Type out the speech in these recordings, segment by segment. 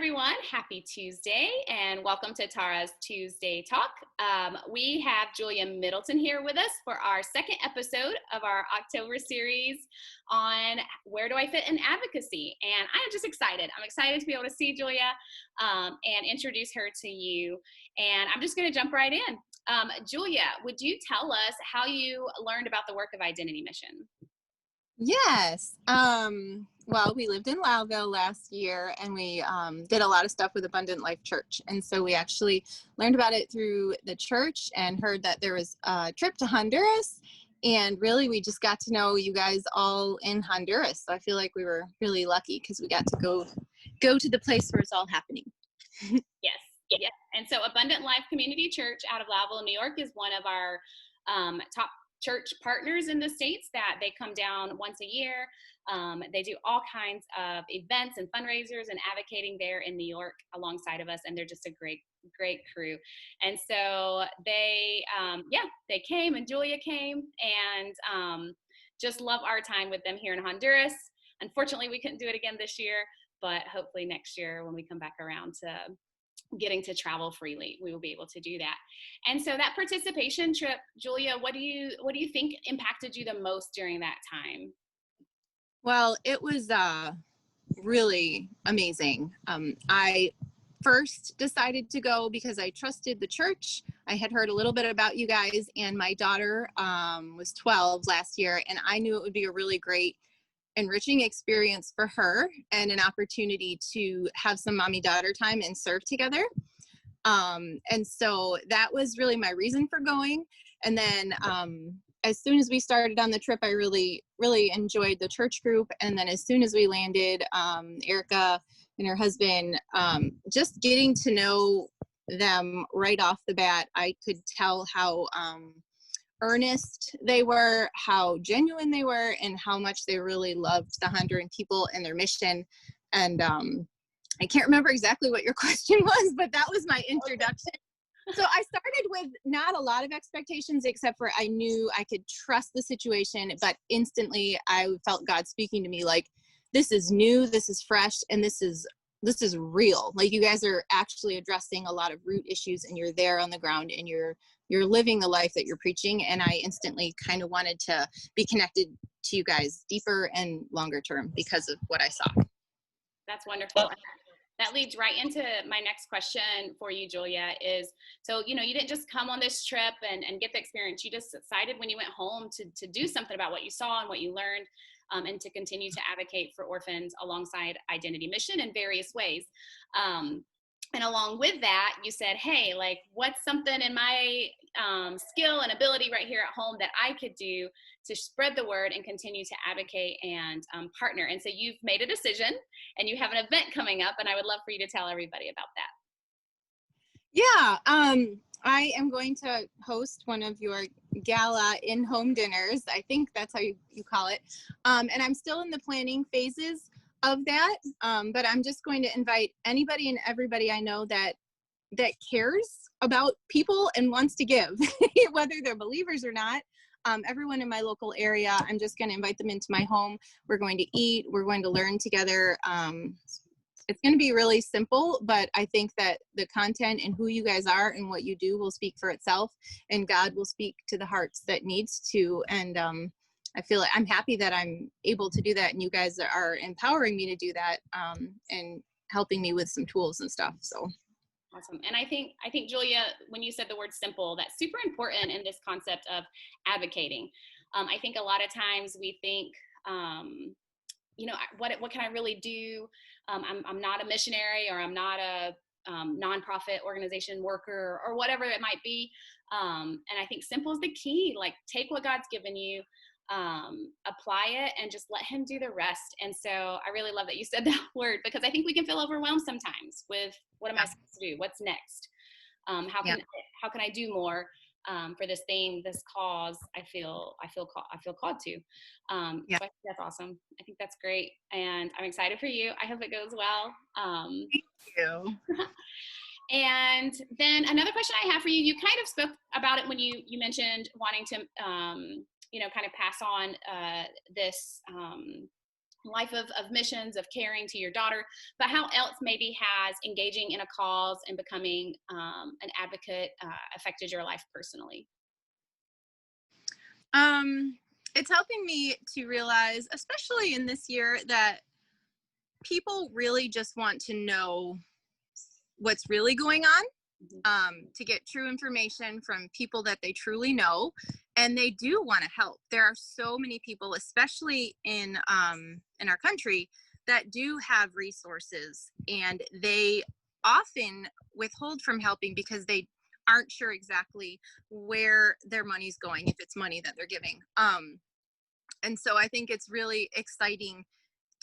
everyone. Happy Tuesday and welcome to Tara's Tuesday Talk. We have Julia Middleton here with us for our second episode of our October series on where do I fit in advocacy. And I am just excited. I'm excited to be able to see Julia and introduce her to you. And I'm just going to jump right in. Julia, would you tell us how you learned about the work of Identity Mission? Yes. Well, we lived in Loudville last year and we did a lot of stuff with Abundant Life Church. And so we actually learned about it through the church and heard that there was a trip to Honduras. And really, we just got to know you guys all in Honduras. So I feel like we were really lucky because we got to go to the place where it's all happening. Yes. Yes. And so Abundant Life Community Church out of Loudville, New York is one of our top church partners in the States that they come down once a year. They do all kinds of events and fundraisers and advocating there in New York alongside of us. And they're just a great crew. And so they came and Julia came and just love our time with them here in Honduras. Unfortunately, we couldn't do it again this year, but hopefully next year when we come back around to getting to travel freely, we will be able to do that. And so that participation trip, Julia, what do you think impacted you the most during that time? Well, it was really amazing. I first decided to go because I trusted the church. I had heard a little bit about you guys, and my daughter was 12 last year, and I knew it would be a really great enriching experience for her and an opportunity to have some mommy-daughter time and serve together. And so that was really my reason for going. And then as soon as we started on the trip, I really enjoyed the church group. And then as soon as we landed, Erica and her husband, just getting to know them right off the bat, I could tell how earnest they were, how genuine they were, and how much they really loved the Honduran people and their mission. And I can't remember exactly what your question was, but that was my introduction. So I started with not a lot of expectations, except for I knew I could trust the situation, but instantly I felt God speaking to me like, this is new, this is fresh, and this is real. Like, you guys are actually addressing a lot of root issues, and you're there on the ground, and you're living the life that you're preaching. And I instantly kind of wanted to be connected to you guys deeper and longer term because of what I saw. That's wonderful. That leads right into my next question for you, Julia, is, so, you didn't just come on this trip and get the experience. You just decided when you went home to do something about what you saw and what you learned, and to continue to advocate for orphans alongside Identity Mission in various ways. And along with that, you said, hey, like, what's something in my skill and ability right here at home that I could do to spread the word and continue to advocate and partner? And so you've made a decision and you have an event coming up, and I would love for you to tell everybody about that. Yeah, I am going to host one of your gala in-home dinners. I think that's how you call it. And I'm still in the planning phases of that, but I'm just going to invite anybody and everybody I know that cares about people and wants to give, whether they're believers or not. Everyone in my local area, I'm just going to invite them into my home. We're going to eat, we're going to learn together. It's going to be really simple, but I think that the content and who you guys are and what you do will speak for itself, and God will speak to the hearts that needs to. And I feel like I'm happy that I'm able to do that, and you guys are empowering me to do that, and helping me with some tools and stuff. So awesome. And I think Julia, when you said the word simple, that's super important in this concept of advocating. I think a lot of times we think, what can I really do? I'm not a missionary, or I'm not a nonprofit organization worker, or whatever it might be. And I think simple is the key. Like, take what God's given you, apply it, and just let him do the rest. And so I really love that you said that word, because I think we can feel overwhelmed sometimes with, what am I supposed to do? What's next? How can I do more for this thing, this cause I feel called to. So I think that's awesome. I think that's great, and I'm excited for you. I hope it goes well. Thank you. And then another question I have for you, you kind of spoke about it when you mentioned wanting to kind of pass on this life of missions, of caring to your daughter, but how else maybe has engaging in a cause and becoming an advocate affected your life personally? It's helping me to realize, especially in this year, that people really just want to know what's really going on, to get true information from people that they truly know, and they do want to help. There are so many people, especially in our country, that do have resources, and they often withhold from helping because they aren't sure exactly where their money's going, if it's money that they're giving. And so I think it's really exciting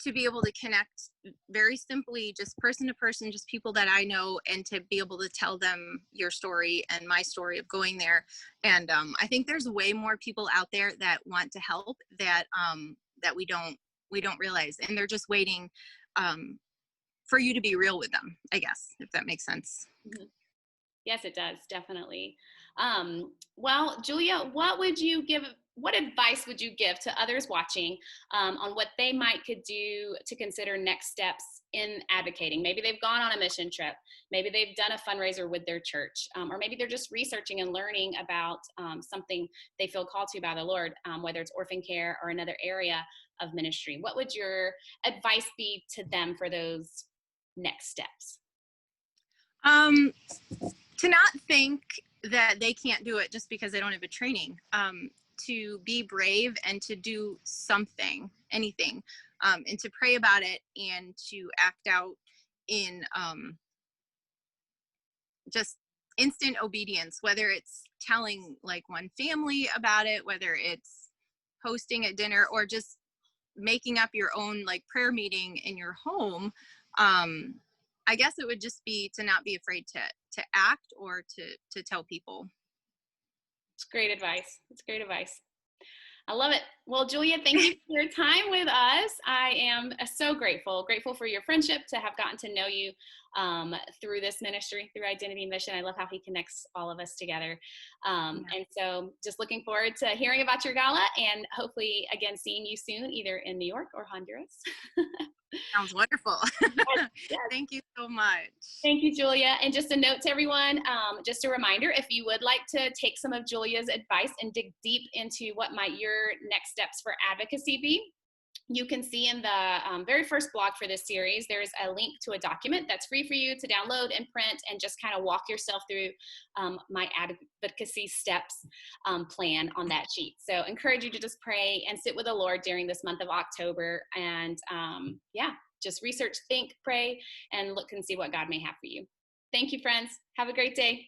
to be able to connect very simply, just person to person, just people that I know, and to be able to tell them your story and my story of going there. And I think there's way more people out there that want to help, that that we don't realize, and they're just waiting for you to be real with them, I guess, if that makes sense. Mm-hmm. Yes, it does, definitely. Well, Julia, what advice would you give to others watching on what they could do to consider next steps in advocating? Maybe they've gone on a mission trip, maybe they've done a fundraiser with their church, or maybe they're just researching and learning about something they feel called to by the Lord, whether it's orphan care or another area of ministry. What would your advice be to them for those next steps? To not think that they can't do it just because they don't have a training, to be brave and to do something, anything, and to pray about it and to act out in just instant obedience, whether it's telling like one family about it, whether it's hosting a dinner, or just making up your own like prayer meeting in your home. I guess it would just be to not be afraid to act, or to tell people. It's great advice. It's great advice. I love it. Well, Julia, thank you for your time with us. I am so grateful for your friendship, to have gotten to know you through this ministry, through Identity Mission. I love how he connects all of us together. And so just looking forward to hearing about your gala, and hopefully again seeing you soon, either in New York or Honduras. Sounds wonderful. Yes, yes. Thank you so much. Thank you, Julia. And just a note to everyone, just a reminder, if you would like to take some of Julia's advice and dig deep into what might your next steps for advocacy be, you can see in the very first blog for this series, there's a link to a document that's free for you to download and print, and just kind of walk yourself through my advocacy steps plan on that sheet. So encourage you to just pray and sit with the Lord during this month of October, and just research, think, pray, and look and see what God may have for you. Thank you, friends. Have a great day.